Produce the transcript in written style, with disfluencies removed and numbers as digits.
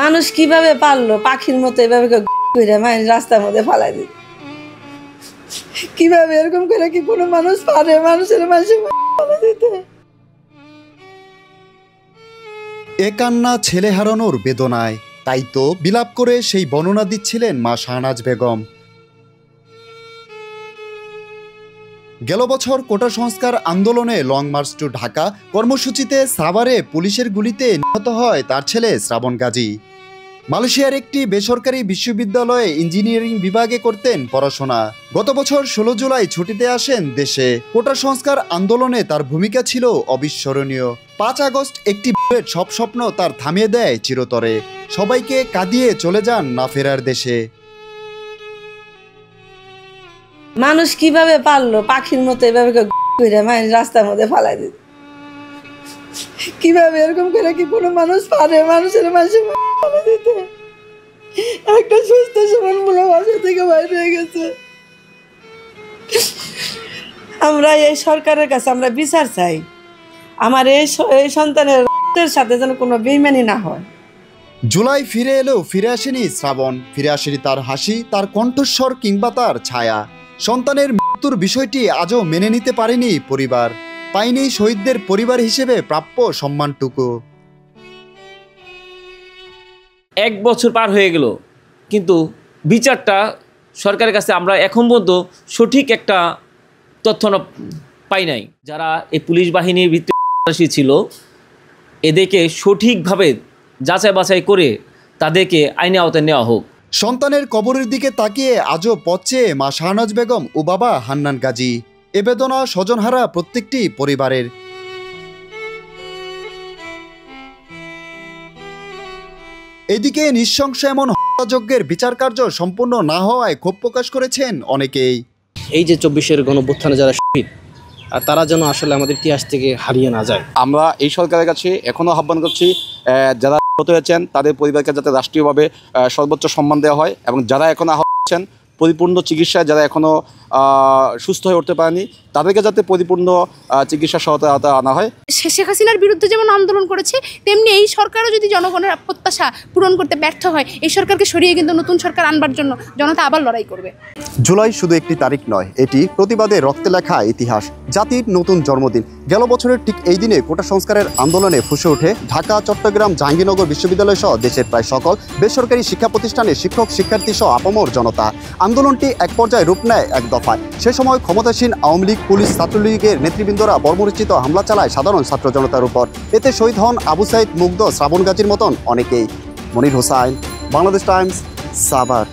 মানুষ কিভাবে পারলো পাখির মতো এভাবে ঘুরে রাস্তার মধ্যে ফালাই দিত? কিভাবে এরকম করে কি কোনো মানুষ পারে মানুষের ফালাই দিতে? এ কান্না ছেলে হারানোর বেদনায়, তাই তো বিলাপ করে সেই বর্ণনা দিচ্ছিলেন মা শাহনাজ বেগম। গেল বছর কোটা সংস্কার আন্দোলনে লং মার্চ টু ঢাকা কর্মসূচিতে সাভারে পুলিশের গুলিতে নিহত হয় তার ছেলে শ্রাবণ গাজী। মালয়েশিয়ার একটি বেসরকারি বিশ্ববিদ্যালয়ে ইঞ্জিনিয়ারিং বিভাগে করতেন পড়াশোনা। গত বছর 16 জুলাই ছুটিতে আসেন দেশে। কোটা সংস্কার আন্দোলনে তার ভূমিকা ছিল অবিস্মরণীয়। 5 আগস্ট একটি বুলেট সব স্বপ্ন তার থামিয়ে দেয় চিরতরে। সবাইকে কাঁদিয়ে চলে যান না ফেরার দেশে। মানুষ কিভাবে পারলো পাখির মতো এভাবে ঘুরে রাস্তার মধ্যে ফালাই দিত? কিভাবে এরকম করে কি কোনো মানুষ পারে মানুষের ফালাই দিতে? একটা সুস্থ সবল মূল বাসা থেকে বাইরে হয়ে গেছে। আমরা এই সরকারের কাছে আমরা বিচার চাই। আমার এই সন্তানের সাথে যেন কোনো বেইমানি না হয়। জুলাই ফিরে এলেও ফিরে আসেনি শ্রাবণ, ফিরে আসেনি তার হাসি, তার কণ্ঠস্বর কিংবা তার ছায়া। সন্তানের মৃত্যুর বিষয়টি আজও মেনে নিতে পারেনি পরিবার, পায়নি শহীদদের পরিবার হিসেবে প্রাপ্য সম্মানটুকু। 1 বছর পার হয়ে গেল, কিন্তু বিচারটা সরকারের কাছে আমরা এখন পর্যন্ত সঠিক একটা তথ্য পাই নাই। যারা এই পুলিশ বাহিনীর ভিত্তি ছিল, এদেরকে সঠিকভাবে যাচাই বাছাই করে তাদেরকে আইনের আওতায় নেওয়া হোক। সন্তানের কবরের দিকে তাকিয়ে আজও পথে মা শাহনাজ বেগম ও বাবা হান্নান গাজী। এ বেদনা স্বজনহারা প্রত্যেকটি পরিবারের। এদিকে নৃশংস এমন হত্যাযজ্ঞের বিচার কার্য সম্পূর্ণ না হওয়ায় ক্ষোভ প্রকাশ করেছেন অনেকেই। এই যে 24-এর গণঅভ্যুত্থানে যারা শহীদ, আর তারা যেন আসলে আমাদের ইতিহাস থেকে হারিয়ে না যায়। আমরা এই সরকারের কাছে এখনও আহ্বান করছি, যারা আহত হয়েছেন তাদের পরিবারকে যাতে রাষ্ট্রীয়ভাবে সর্বোচ্চ সম্মান দেওয়া হয়, এবং যারা এখন আহত হয়েছেন পরিপূর্ণ চিকিৎসায়, যারা এখনও সুস্থ হয়ে উঠতে পারেনি, তাদেরকে যাতে পরিপূর্ণ চিকিৎসা সহায়তা আনা হয়। শেখ হাসিনার বিরুদ্ধে যেমন আন্দোলন করেছে, তেমনি এই সরকারও যদি জনগণের প্রত্যাশা পূরণ করতে ব্যর্থ হয়, এই সরকারকে সরিয়ে কিন্তু নতুন সরকার আনবার জন্য জনতা আবার লড়াই করবে। জুলাই শুধু একটি তারিখ নয়, এটি প্রতিবাদে রক্তে লেখা ইতিহাস, জাতির নতুন জন্মদিন। গেল বছরের ঠিক এই দিনে কোটা সংস্কারের আন্দোলনে ফুঁসে ওঠে ঢাকা, চট্টগ্রাম, জাহাঙ্গীরনগর বিশ্ববিদ্যালয় সহ দেশের প্রায় সকল বেসরকারি শিক্ষা প্রতিষ্ঠানে শিক্ষক শিক্ষার্থী সহ আপামর জনতা। আন্দোলনটি এক পর্যায়ে রূপ নেয় এক দফায়। সে সময় ক্ষমতাসীন আওয়ামী লীগ, পুলিশ, ছাত্রলীগের নেতৃবৃন্দরা বর্বরচিত হামলা চালায় সাধারণ ছাত্র জনতার উপর। এতে শহীদ হন আবু সাইদ, মুগ্ধ, শ্রাবণ গাজীর মতন অনেকেই। মনির হোসাইন, বাংলাদেশ টাইমস, সাভার।